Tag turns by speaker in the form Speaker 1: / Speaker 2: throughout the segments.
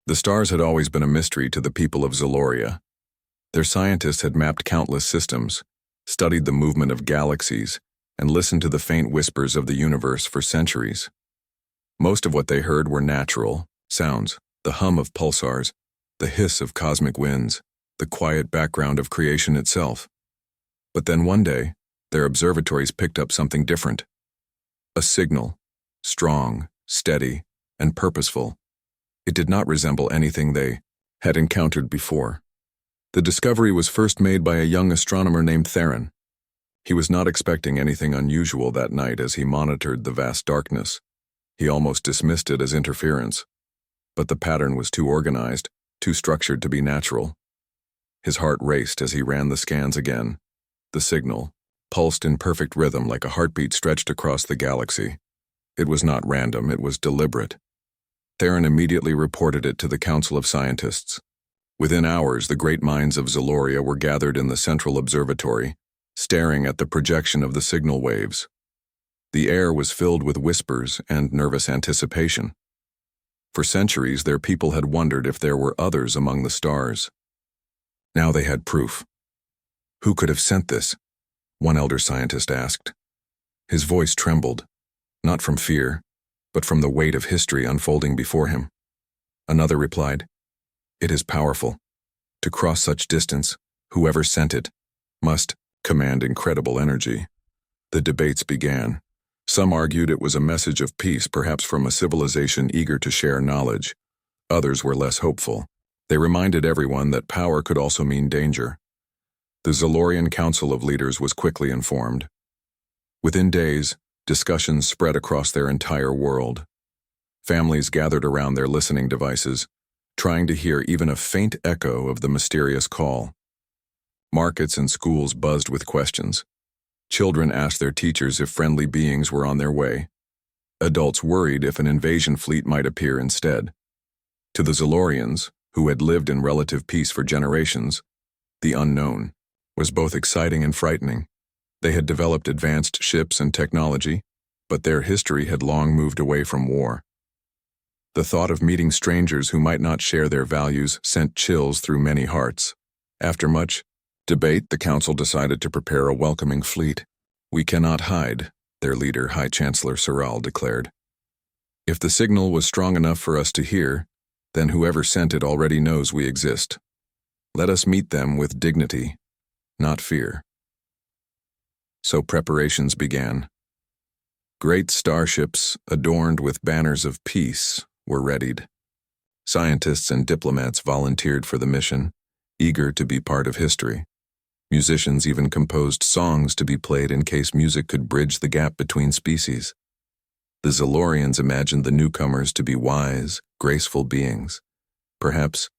Speaker 1: The stars had always been a mystery to the people of Zaloria. Their scientists had mapped countless systems, studied the movement of galaxies, and listened to the faint whispers of the universe for centuries. Most of what they heard were natural sounds, the hum of pulsars, the hiss of cosmic winds, the quiet background of creation itself. But then one day, their observatories picked up something different. A signal, strong, steady, and purposeful. It did not resemble anything they had encountered before. The discovery was first made by a young astronomer named Theron. He was not expecting anything unusual that night as he monitored the vast darkness. He almost dismissed it as interference. But the pattern was too organized, too structured to be natural. His heart raced as he ran the scans again. The signal pulsed in perfect rhythm like a heartbeat stretched across the galaxy. It was not random, it was deliberate. Theron immediately reported it to the Council of Scientists. Within hours, the great minds of Zaloria were gathered in the central observatory, staring at the projection of the signal waves. The air was filled with whispers and nervous anticipation. For centuries, their people had wondered if there were others among the stars. Now they had proof. Who could have sent this? One elder scientist asked. His voice trembled, not from fear, but from the weight of history unfolding before him. Another replied, "It is powerful. To cross such distance, whoever sent it must command incredible energy." The debates began. Some argued it was a message of peace, perhaps from a civilization eager to share knowledge. Others were less hopeful. They reminded everyone that power could also mean danger. The Zalorian Council of Leaders was quickly informed. Within days, discussions spread across their entire world. Families gathered around their listening devices, trying to hear even a faint echo of the mysterious call. Markets and schools buzzed with questions. Children asked their teachers if friendly beings were on their way. Adults worried if an invasion fleet might appear instead. To the Zalorians, who had lived in relative peace for generations, the unknown was both exciting and frightening. They had developed advanced ships and technology, but their history had long moved away from war. The thought of meeting strangers who might not share their values sent chills through many hearts. After much debate, the council decided to prepare a welcoming fleet. "We cannot hide," their leader, High Chancellor Soral, declared. "If the signal was strong enough for us to hear, then whoever sent it already knows we exist. Let us meet them with dignity, not fear." So preparations began. Great starships, adorned with banners of peace, were readied. Scientists and diplomats volunteered for the mission, eager to be part of history. Musicians even composed songs to be played in case music could bridge the gap between species. The Zalorians imagined the newcomers to be wise, graceful beings, perhaps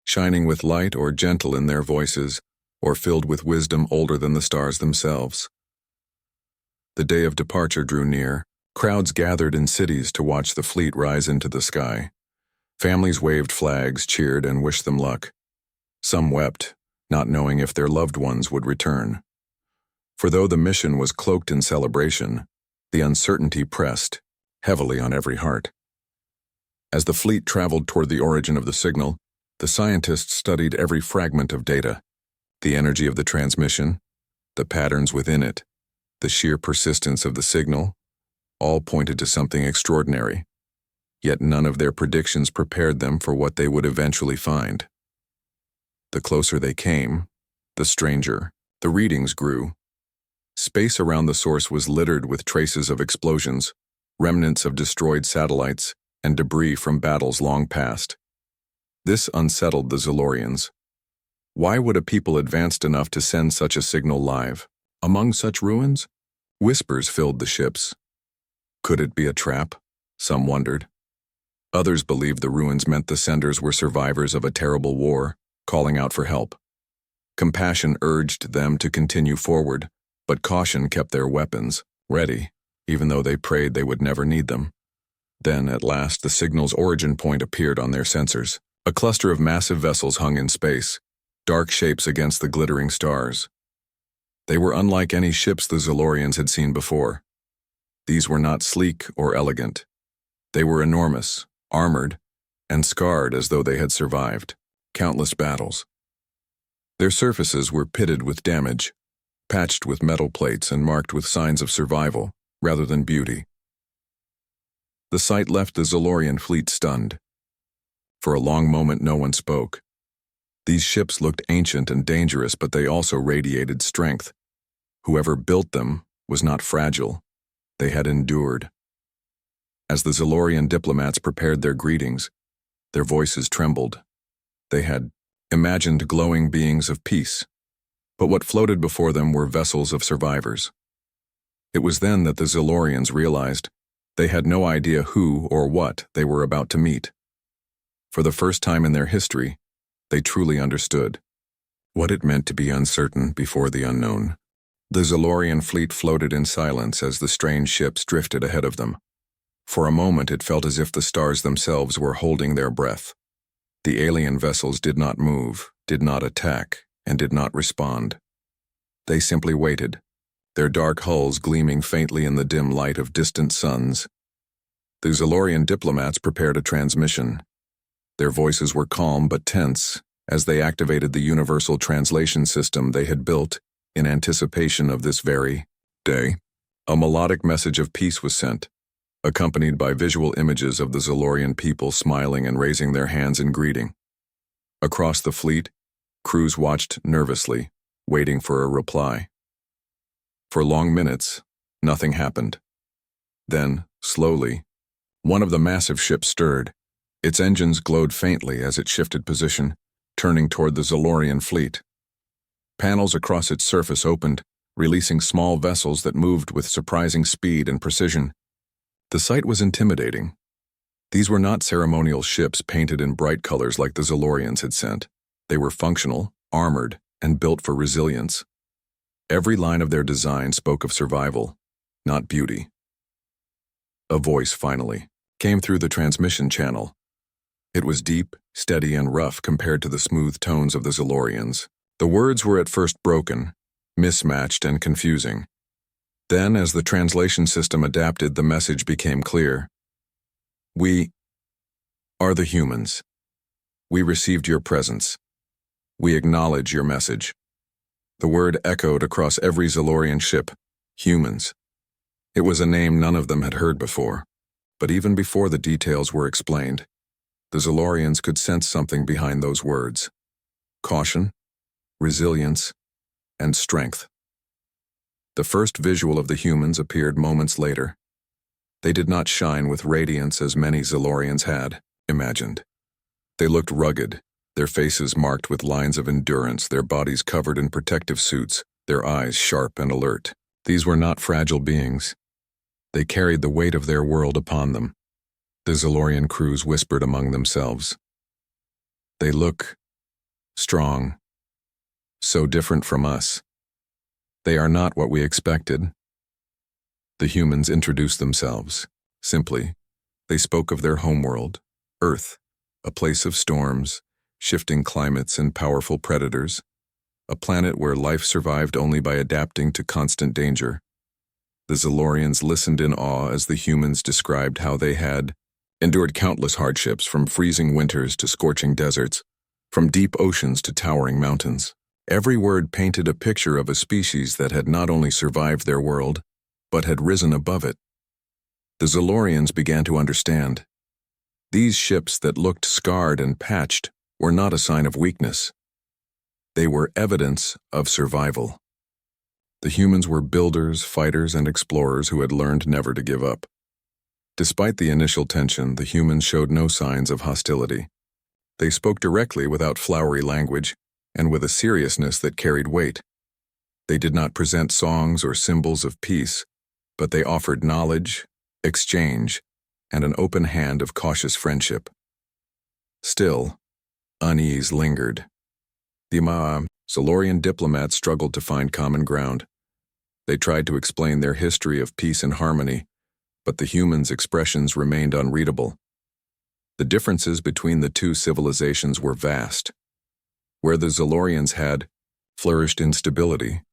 Speaker 1: shining with light or gentle in their voices, or filled with wisdom older than the stars themselves. The day of departure drew near. Crowds gathered in cities to watch the fleet rise into the sky. Families waved flags, cheered, and wished them luck. Some wept, not knowing if their loved ones would return. For though the mission was cloaked in celebration, the uncertainty pressed heavily on every heart. As the fleet traveled toward the origin of the signal, the scientists studied every fragment of data, the energy of the transmission, the patterns within it, the sheer persistence of the signal. All pointed to something extraordinary, yet none of their predictions prepared them for what they would eventually find. The closer they came, the stranger the readings grew. Space around the source was littered with traces of explosions, remnants of destroyed satellites, and debris from battles long past. This unsettled the Zalorians. Why would a people advanced enough to send such a signal live? Among such ruins? Whispers filled the ships. Could it be a trap? Some wondered. Others believed the ruins meant the senders were survivors of a terrible war, calling out for help. Compassion urged them to continue forward, but caution kept their weapons ready, even though they prayed they would never need them. Then, at last, the signal's origin point appeared on their sensors. A cluster of massive vessels hung in space, dark shapes against the glittering stars. They were unlike any ships the Zalorians had seen before. These were not sleek or elegant. They were enormous, armored, and scarred as though they had survived countless battles. Their surfaces were pitted with damage, patched with metal plates and marked with signs of survival rather than beauty. The sight left the Zolorian fleet stunned. For a long moment no one spoke. These ships looked ancient and dangerous, but they also radiated strength. Whoever built them was not fragile. They had endured. As the Zolorian diplomats prepared their greetings, their voices trembled. They had imagined glowing beings of peace, but what floated before them were vessels of survivors. It was then that the Zolorians realized they had no idea who or what they were about to meet. For the first time in their history, they truly understood what it meant to be uncertain before the unknown. The Zolorian fleet floated in silence as the strange ships drifted ahead of them. For a moment it felt as if the stars themselves were holding their breath. The alien vessels did not move, did not attack, and did not respond. They simply waited, their dark hulls gleaming faintly in the dim light of distant suns. The Zolorian diplomats prepared a transmission. Their voices were calm but tense as they activated the universal translation system they had built in anticipation of this very day. A melodic message of peace was sent, accompanied by visual images of the Zolorian people smiling and raising their hands in greeting. Across the fleet, crews watched nervously, waiting for a reply. For long minutes, nothing happened. Then, slowly, one of the massive ships stirred. Its engines glowed faintly as it shifted position, turning toward the Zolorian fleet. Panels across its surface opened, releasing small vessels that moved with surprising speed and precision. The sight was intimidating. These were not ceremonial ships painted in bright colors like the Zolorians had sent. They were functional, armored, and built for resilience. Every line of their design spoke of survival, not beauty. A voice, finally, came through the transmission channel. It was deep, steady, and rough compared to the smooth tones of the Zolorians. The words were at first broken, mismatched, and confusing. Then, as the translation system adapted, the message became clear. We are the humans. We received your presence. We acknowledge your message. The word echoed across every Zolorian ship, humans. It was a name none of them had heard before, but even before the details were explained, the Zolorians could sense something behind those words. Caution, resilience, and strength. The first visual of the humans appeared moments later. They did not shine with radiance as many Zolorians had imagined. They looked rugged, their faces marked with lines of endurance, their bodies covered in protective suits, their eyes sharp and alert. These were not fragile beings. They carried the weight of their world upon them. The Zolorian crews whispered among themselves. They look strong, so different from us. They are not what we expected. The humans introduced themselves. Simply, they spoke of their homeworld, Earth, a place of storms, shifting climates, and powerful predators, a planet where life survived only by adapting to constant danger. The Zolorians listened in awe as the humans described how they had endured countless hardships, from freezing winters to scorching deserts, from deep oceans to towering mountains. Every word painted a picture of a species that had not only survived their world, but had risen above it. The Zolorians began to understand. These ships that looked scarred and patched were not a sign of weakness. They were evidence of survival. The humans were builders, fighters, and explorers who had learned never to give up. Despite the initial tension, the humans showed no signs of hostility. They spoke directly without flowery language, and with a seriousness that carried weight. They did not present songs or symbols of peace, but they offered knowledge, exchange, and an open hand of cautious friendship. Still, unease lingered. The Zolorian diplomats struggled to find common ground. They tried to explain their history of peace and harmony, but the humans' expressions remained unreadable. The differences between the two civilizations were vast. Where the Zolorians had flourished in stability,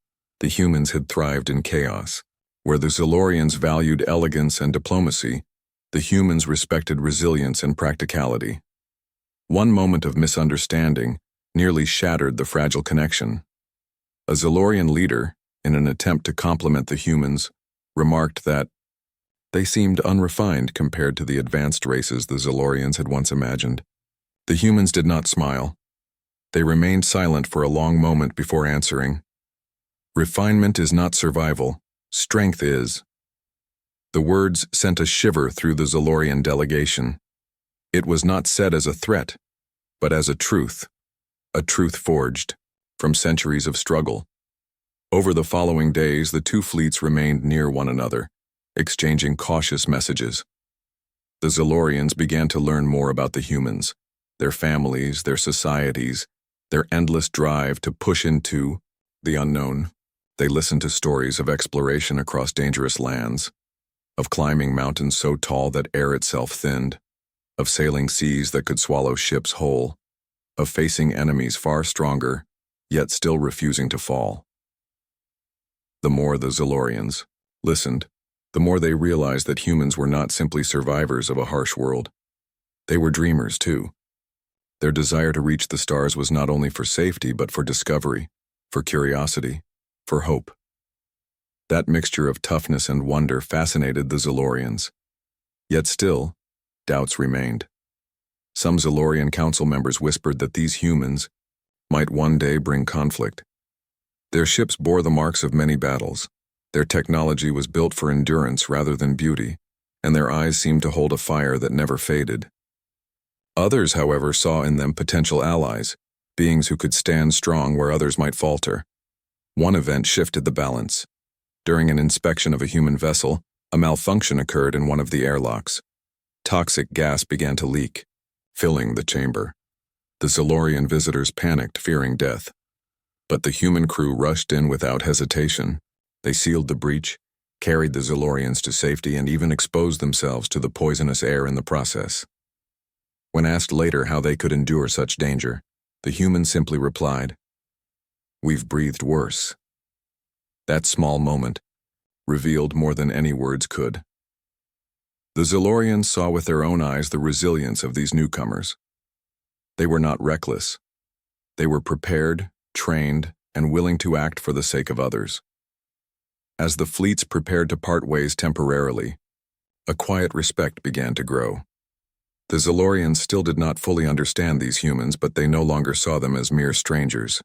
Speaker 1: the humans had thrived in chaos. Where the Zolorians valued elegance and diplomacy, the humans respected resilience and practicality. One moment of misunderstanding nearly shattered the fragile connection. A Zalorian leader, in an attempt to compliment the humans, remarked that they seemed unrefined compared to the advanced races the Zalorians had once imagined. The humans did not smile. They remained silent for a long moment before answering. "Refinement is not survival. Strength is." The words sent a shiver through the Zalorian delegation. It was not said as a threat, but as a truth forged from centuries of struggle. Over the following days, the two fleets remained near one another, exchanging cautious messages. The Zalorians began to learn more about the humans, their families, their societies, their endless drive to push into the unknown. They listened to stories of exploration across dangerous lands, of climbing mountains so tall that air itself thinned, of sailing seas that could swallow ships whole, of facing enemies far stronger, yet still refusing to fall. The more the Zalorians listened, the more they realized that humans were not simply survivors of a harsh world. They were dreamers, too. Their desire to reach the stars was not only for safety, but for discovery, for curiosity, for hope. That mixture of toughness and wonder fascinated the Zalorians. Yet still, doubts remained. Some Zalorian council members whispered that these humans might one day bring conflict. Their ships bore the marks of many battles. Their technology was built for endurance rather than beauty, and their eyes seemed to hold a fire that never faded. Others, however, saw in them potential allies, beings who could stand strong where others might falter. One event shifted the balance. During an inspection of a human vessel, a malfunction occurred in one of the airlocks. Toxic gas began to leak, filling the chamber. The Zalorian visitors panicked, fearing death. But the human crew rushed in without hesitation. They sealed the breach, carried the Zalorians to safety, and even exposed themselves to the poisonous air in the process. When asked later how they could endure such danger, the humans simply replied, "We've breathed worse." That small moment revealed more than any words could. The Zalorians saw with their own eyes the resilience of these newcomers. They were not reckless. They were prepared, trained, and willing to act for the sake of others. As the fleets prepared to part ways temporarily, a quiet respect began to grow. The Zalorians still did not fully understand these humans, but they no longer saw them as mere strangers.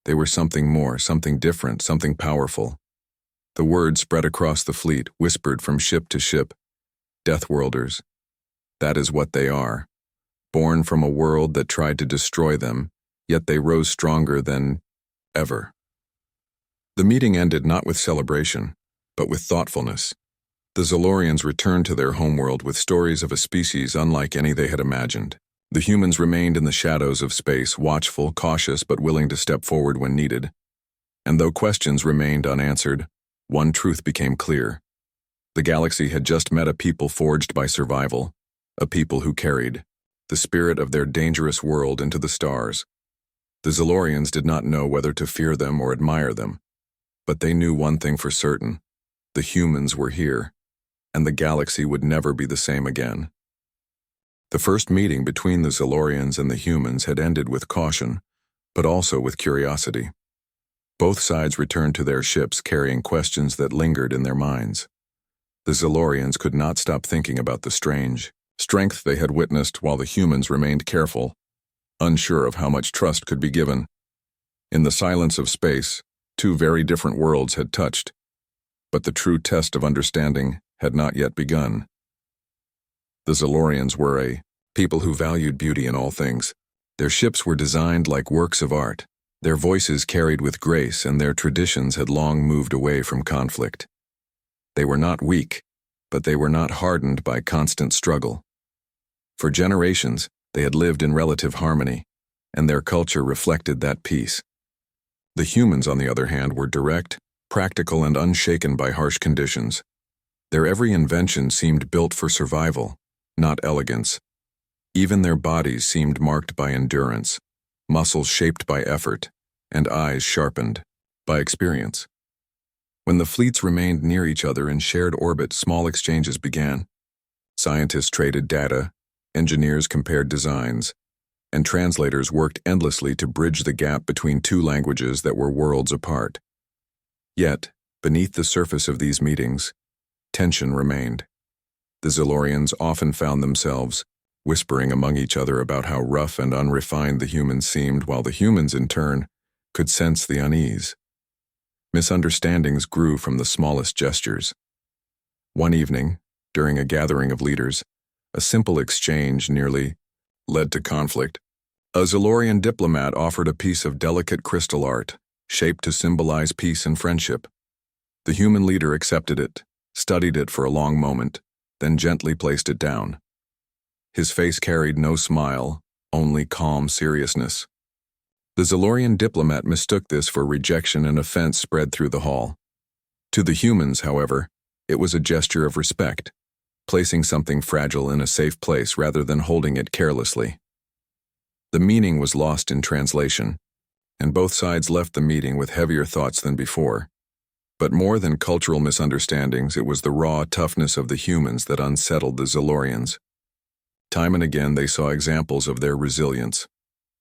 Speaker 1: They were something more, something different, something powerful. The word spread across the fleet, whispered from ship to ship. Deathworlders. That is what they are. Born from a world that tried to destroy them, yet they rose stronger than ever. The meeting ended not with celebration, but with thoughtfulness. The Zalorians returned to their homeworld with stories of a species unlike any they had imagined. The humans remained in the shadows of space, watchful, cautious, but willing to step forward when needed. And though questions remained unanswered, one truth became clear. The galaxy had just met a people forged by survival, a people who carried the spirit of their dangerous world into the stars. The Zalorians did not know whether to fear them or admire them, but they knew one thing for certain: the humans were here, and the galaxy would never be the same again. The first meeting between the Zalorians and the humans had ended with caution, but also with curiosity. Both sides returned to their ships carrying questions that lingered in their minds. The Zalorians could not stop thinking about the strange strength they had witnessed, while the humans remained careful, unsure of how much trust could be given. In the silence of space, two very different worlds had touched, but the true test of understanding had not yet begun. The Zalorians were a people who valued beauty in all things. Their ships were designed like works of art. Their voices carried with grace, and their traditions had long moved away from conflict. They were not weak, but they were not hardened by constant struggle. For generations, they had lived in relative harmony, and their culture reflected that peace. The humans, on the other hand, were direct, practical, and unshaken by harsh conditions. Their every invention seemed built for survival, not elegance. Even their bodies seemed marked by endurance, muscles shaped by effort, and eyes sharpened by experience. When the fleets remained near each other in shared orbit, small exchanges began. Scientists traded data, engineers compared designs, and translators worked endlessly to bridge the gap between two languages that were worlds apart. Yet, beneath the surface of these meetings, tension remained. The Zilorians often found themselves whispering among each other about how rough and unrefined the humans seemed, while the humans, in turn, could sense the unease. Misunderstandings grew from the smallest gestures. One evening, during a gathering of leaders, a simple exchange nearly led to conflict. A Zilorian diplomat offered a piece of delicate crystal art, shaped to symbolize peace and friendship. The human leader accepted it, studied it for a long moment, then gently placed it down. His face carried no smile, only calm seriousness. The Zilorian diplomat mistook this for rejection, and offense spread through the hall. To the humans, however, it was a gesture of respect, placing something fragile in a safe place rather than holding it carelessly. The meaning was lost in translation, and both sides left the meeting with heavier thoughts than before. But more than cultural misunderstandings, it was the raw toughness of the humans that unsettled the Zilorians. Time and again they saw examples of their resilience.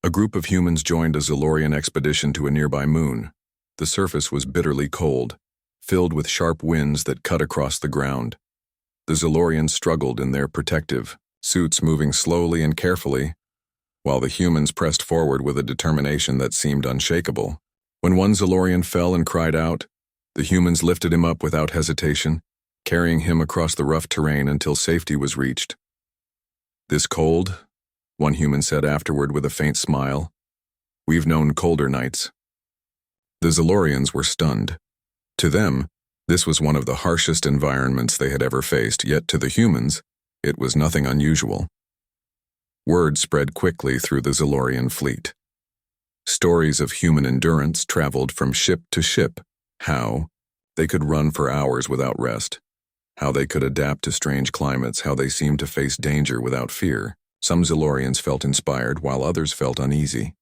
Speaker 1: A group of humans joined a Zilorian expedition to a nearby moon. The surface was bitterly cold, filled with sharp winds that cut across the ground. The Zilorians struggled in their protective suits, moving slowly and carefully, while the humans pressed forward with a determination that seemed unshakable. When one Zilorian fell and cried out, the humans lifted him up without hesitation, carrying him across the rough terrain until safety was reached. "This cold," one human said afterward with a faint smile. "We've known colder nights." The Zilorians were stunned. To them, this was one of the harshest environments they had ever faced, yet to the humans, it was nothing unusual. Word spread quickly through the Zilorian fleet. Stories of human endurance traveled from ship to ship, how they could run for hours without rest, how they could adapt to strange climates, how they seemed to face danger without fear. Some Zilorians felt inspired, while others felt uneasy.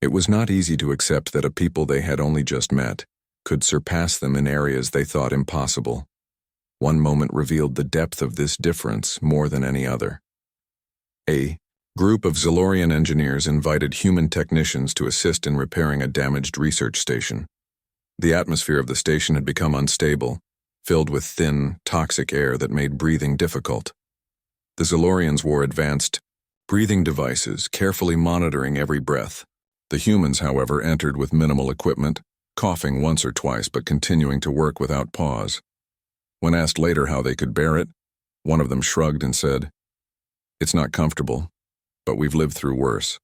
Speaker 1: It was not easy to accept that a people they had only just met could surpass them in areas they thought impossible. One moment revealed the depth of this difference more than any other. A group of Zilorian engineers invited human technicians to assist in repairing a damaged research station. The atmosphere of the station had become unstable, filled with thin, toxic air that made breathing difficult. The Zilorians wore advanced breathing devices, carefully monitoring every breath. The humans, however, entered with minimal equipment, coughing once or twice but continuing to work without pause. When asked later how they could bear it, one of them shrugged and said, "It's not comfortable, but we've lived through worse."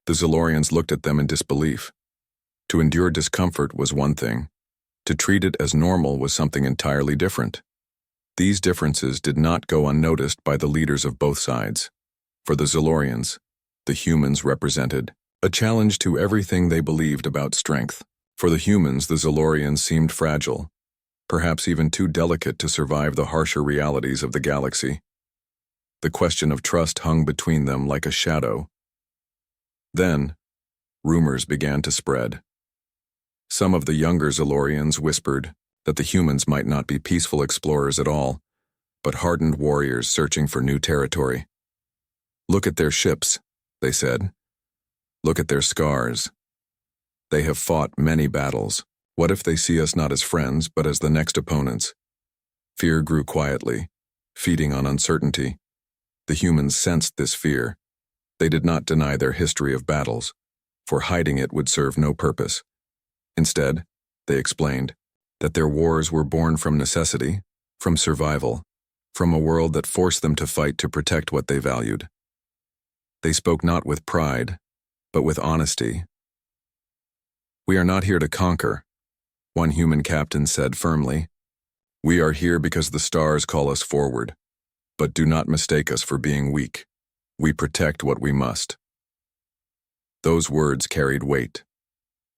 Speaker 1: The Zilorians looked at them in disbelief. To endure discomfort was one thing. To treat it as normal was something entirely different. These differences did not go unnoticed by the leaders of both sides. For the Zilorians, the humans represented a challenge to everything they believed about strength. For the humans, the Zilorians seemed fragile, perhaps even too delicate to survive the harsher realities of the galaxy. The question of trust hung between them like a shadow. Then, rumors began to spread. Some of the younger Zilorians whispered that the humans might not be peaceful explorers at all, but hardened warriors searching for new territory. "Look at their ships," they said. "Look at their scars. They have fought many battles. What if they see us not as friends, but as the next opponents?" Fear grew quietly, feeding on uncertainty. The humans sensed this fear. They did not deny their history of battles, for hiding it would serve no purpose. Instead, they explained that their wars were born from necessity, from survival, from a world that forced them to fight to protect what they valued. They spoke not with pride, but with honesty. "We are not here to conquer," one human captain said firmly. "We are here because the stars call us forward. But do not mistake us for being weak. We protect what we must." Those words carried weight.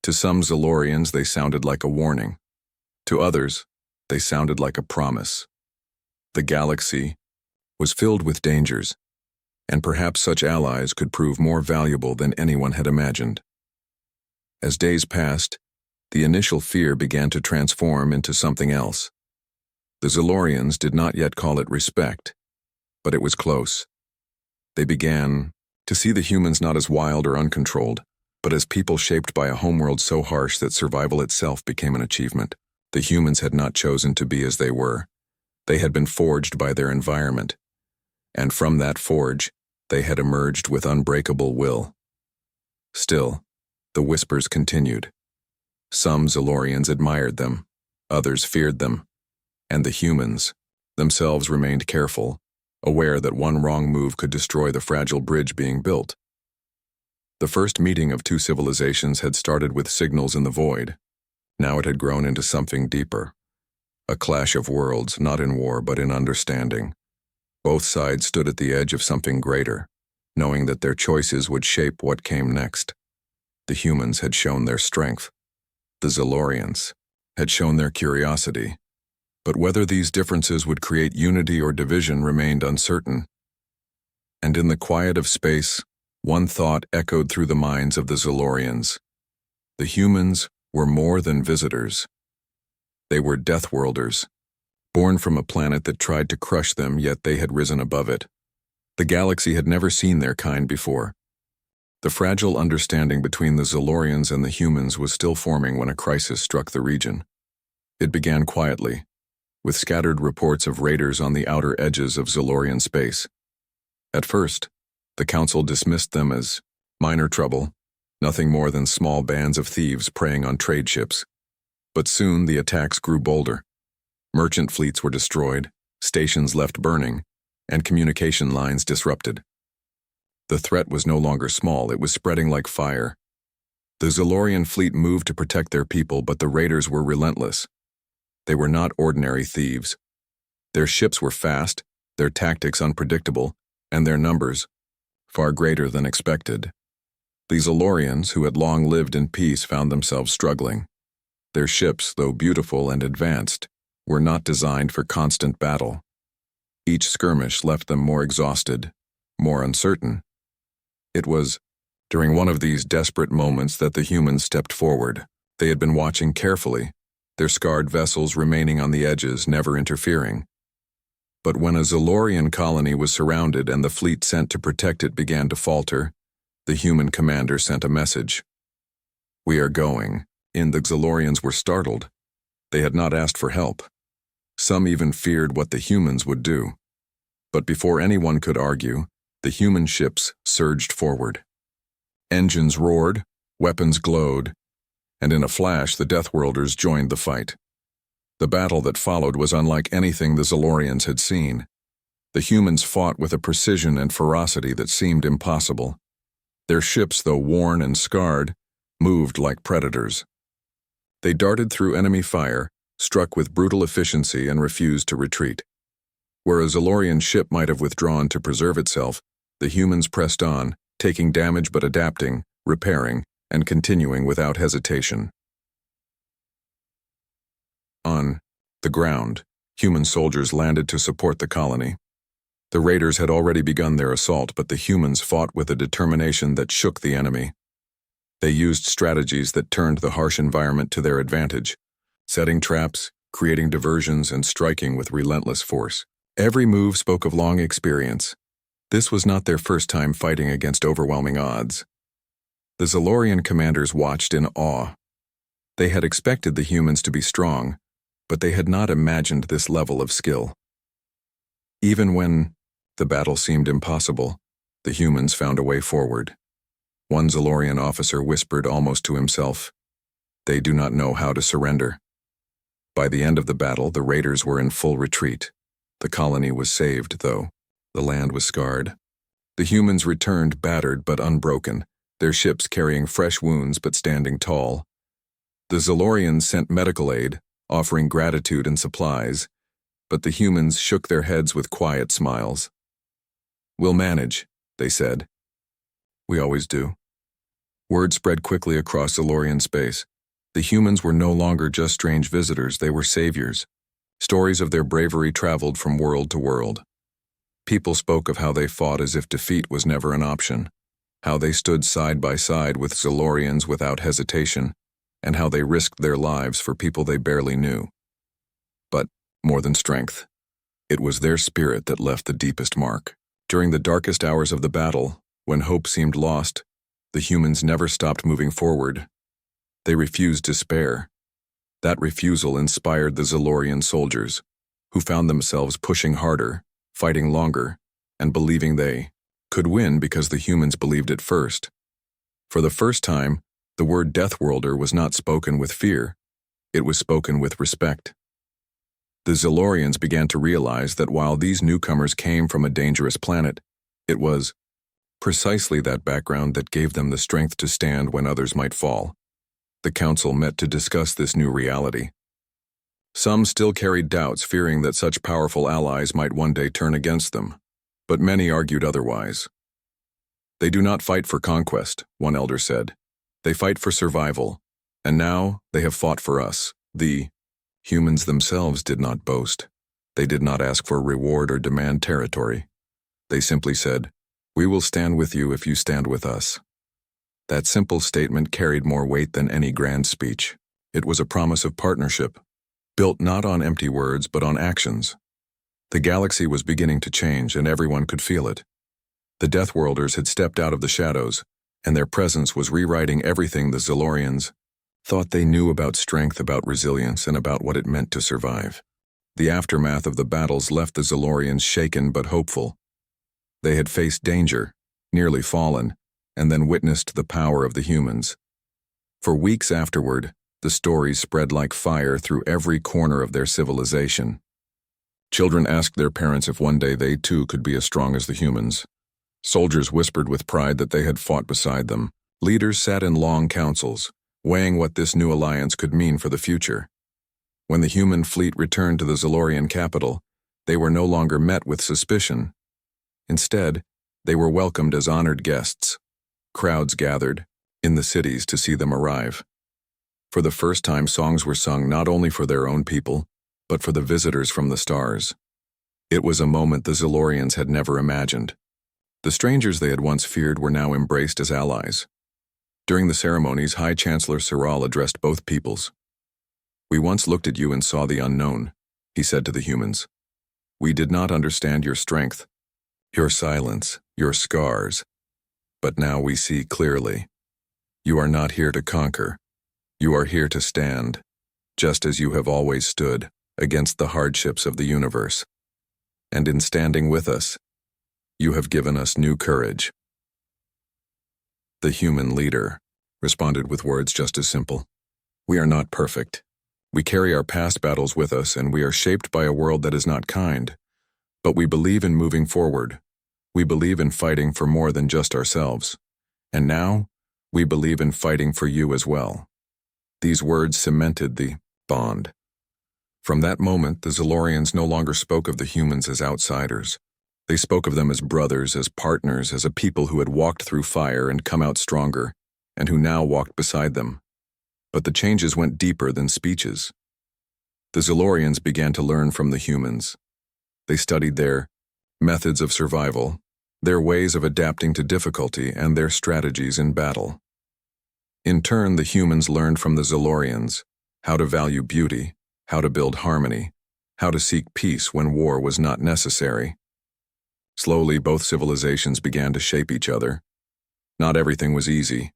Speaker 1: To some Zilorians, they sounded like a warning. To others, they sounded like a promise. The galaxy was filled with dangers, and perhaps such allies could prove more valuable than anyone had imagined. As days passed, the initial fear began to transform into something else. The Zilorians did not yet call it respect, but it was close. They began To see the humans not as wild or uncontrolled, but as people shaped by a homeworld so harsh that survival itself became an achievement. The humans had not chosen to be as they were. They had been forged by their environment. And from that forge, they had emerged with unbreakable will. Still, the whispers continued. Some Zalorians admired them, others feared them, and the humans themselves remained careful, aware that one wrong move could destroy the fragile bridge being built. The first meeting of two civilizations had started with signals in the void. Now it had grown into something deeper. A clash of worlds, not in war but in understanding. Both sides stood at the edge of something greater, knowing that their choices would shape what came next. The humans had shown their strength. The Zalorians had shown their curiosity. But whether these differences would create unity or division remained uncertain. And in the quiet of space, one thought echoed through the minds of the Zalorians. The humans were more than visitors. They were Deathworlders, born from a planet that tried to crush them, yet they had risen above it. The galaxy had never seen their kind before. The fragile understanding between the Zalorians and the humans was still forming when a crisis struck the region. It began quietly, with scattered reports of raiders on the outer edges of Zalorian space. At first, the Council dismissed them as minor trouble, nothing more than small bands of thieves preying on trade ships. But soon the attacks grew bolder. Merchant fleets were destroyed, stations left burning, and communication lines disrupted. The threat was no longer small, it was spreading like fire. The Zalorian fleet moved to protect their people, but the raiders were relentless. They were not ordinary thieves. Their ships were fast, their tactics unpredictable, and their numbers far greater than expected. The Zalorians, who had long lived in peace, found themselves struggling. Their ships, though beautiful and advanced, were not designed for constant battle. Each skirmish left them more exhausted, more uncertain. It was during one of these desperate moments that the humans stepped forward. They had been watching carefully, their scarred vessels remaining on the edges, never interfering. But when a Zalorian colony was surrounded and the fleet sent to protect it began to falter, the human commander sent a message. "We are going." And the Zalorians were startled. They had not asked for help. Some even feared what the humans would do. But before anyone could argue, the human ships surged forward. Engines roared, weapons glowed, and in a flash the Deathworlders joined the fight. The battle that followed was unlike anything the Zalorians had seen. The humans fought with a precision and ferocity that seemed impossible. Their ships, though worn and scarred, moved like predators. They darted through enemy fire, struck with brutal efficiency, and refused to retreat. Where a Zalorian ship might have withdrawn to preserve itself, the humans pressed on, taking damage but adapting, repairing, and continuing without hesitation. On the ground, human soldiers landed to support the colony. The raiders had already begun their assault, but the humans fought with a determination that shook the enemy. They used strategies that turned the harsh environment to their advantage, setting traps, creating diversions, and striking with relentless force. Every move spoke of long experience. This was not their first time fighting against overwhelming odds. The Zalorian commanders watched in awe. They had expected the humans to be strong, but they had not imagined this level of skill. Even when the battle seemed impossible, the humans found a way forward. One Zalorian officer whispered almost to himself, "They do not know how to surrender." By the end of the battle, the raiders were in full retreat. The colony was saved, though. The land was scarred. The humans returned battered but unbroken, their ships carrying fresh wounds but standing tall. The Zalorians sent medical aid, offering gratitude and supplies, but the humans shook their heads with quiet smiles. "We'll manage," they said. "We always do." Word spread quickly across Zalorian space. The humans were no longer just strange visitors, they were saviors. Stories of their bravery traveled from world to world. People spoke of how they fought as if defeat was never an option, how they stood side by side with Zalorians without hesitation, and how they risked their lives for people they barely knew. But, more than strength, it was their spirit that left the deepest mark. During the darkest hours of the battle, When hope seemed lost, the humans never stopped moving forward. They refused despair. That refusal inspired the Zalorian soldiers, who found themselves pushing harder, fighting longer, and believing they could win because the humans believed it first. For the first time, the word Deathworlder was not spoken with fear. It was spoken with respect. The Zalorians began to realize that while these newcomers came from a dangerous planet, it was precisely that background that gave them the strength to stand when others might fall. The council met to discuss this new reality. Some still carried doubts, fearing that such powerful allies might one day turn against them, but many argued otherwise. They do not fight for conquest, one elder said. They fight for survival, and now they have fought for us. The humans themselves did not boast. They did not ask for reward or demand territory. They simply said, "We will stand with you if you stand with us." That simple statement carried more weight than any grand speech. It was a promise of partnership, built not on empty words but on actions. The galaxy was beginning to change, and everyone could feel it. The Deathworlders had stepped out of the shadows, and their presence was rewriting everything the Zalorians thought they knew about strength, about resilience, and about what it meant to survive. The aftermath of the battles left the Zalorians shaken but hopeful. They had faced danger, nearly fallen, and then witnessed the power of the humans. For weeks afterward, the stories spread like fire through every corner of their civilization. Children asked their parents if one day they too could be as strong as the humans. Soldiers whispered with pride that they had fought beside them. Leaders sat in long councils, weighing what this new alliance could mean for the future. When the human fleet returned to the Zalorian capital, they were no longer met with suspicion. Instead, they were welcomed as honored guests. Crowds gathered in the cities to see them arrive. For the first time, songs were sung not only for their own people, but for the visitors from the stars. It was a moment the Zalorians had never imagined. The strangers they had once feared were now embraced as allies. During the ceremonies, High Chancellor Siral addressed both peoples. "We once looked at you and saw the unknown," he said to the humans. "We did not understand your strength, your silence, your scars. But now we see clearly. You are not here to conquer. You are here to stand, just as you have always stood, against the hardships of the universe. And in standing with us, you have given us new courage." The human leader responded with words just as simple. "We are not perfect. We carry our past battles with us, and we are shaped by a world that is not kind. But we believe in moving forward. We believe in fighting for more than just ourselves. And now, we believe in fighting for you as well." These words cemented the bond. From that moment, the Zalorians no longer spoke of the humans as outsiders. They spoke of them as brothers, as partners, as a people who had walked through fire and come out stronger, and who now walked beside them. But the changes went deeper than speeches. The Zalorians began to learn from the humans. They studied their methods of survival, their ways of adapting to difficulty, and their strategies in battle. In turn, the humans learned from the Zalorians how to value beauty, how to build harmony, how to seek peace when war was not necessary. Slowly, both civilizations began to shape each other. Not everything was easy.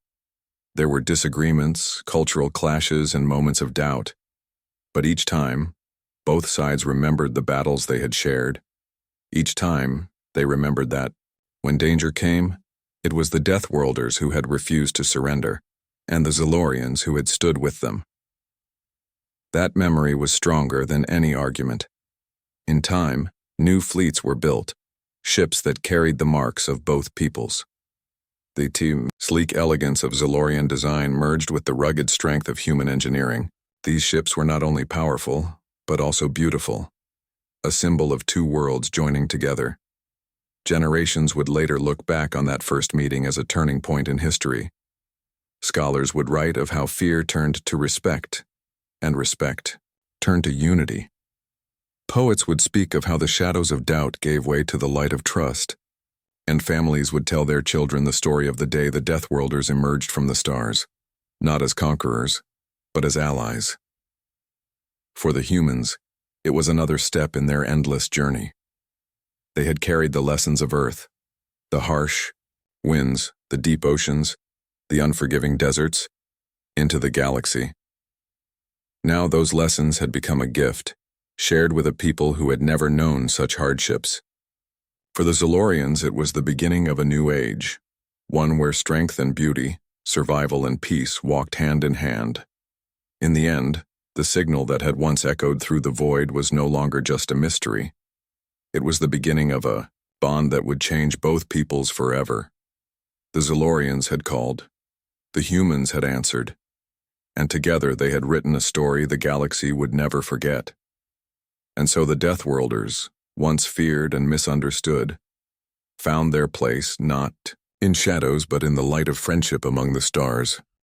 Speaker 1: There were disagreements, cultural clashes, and moments of doubt. But each time, both sides remembered the battles they had shared. Each time, they remembered that, when danger came, it was the Deathworlders who had refused to surrender, and the Zalorians who had stood with them. That memory was stronger than any argument. In time, new fleets were built, ships that carried the marks of both peoples. The sleek elegance of Zalorian design merged with the rugged strength of human engineering. These ships were not only powerful, but also beautiful, a symbol of two worlds joining together. Generations would later look back on that first meeting as a turning point in history. Scholars would write of how fear turned to respect, and respect turned to unity. Poets would speak of how the shadows of doubt gave way to the light of trust, and families would tell their children the story of the day the Deathworlders emerged from the stars, not as conquerors, but as allies. For the humans, it was another step in their endless journey. They had carried the lessons of Earth, the harsh, winds, the deep oceans, the unforgiving deserts, into the galaxy. Now those lessons had become a gift, shared with a people who had never known such hardships. For the Zolorians, it was the beginning of a new age, one where strength and beauty, survival and peace walked hand in hand. In the end, the signal that had once echoed through the void was no longer just a mystery. It was the beginning of a bond that would change both peoples forever. The Zolorians had called. The humans had answered. And together they had written a story the galaxy would never forget. And so the Deathworlders, once feared and misunderstood, found their place not in shadows but in the light of friendship among the stars.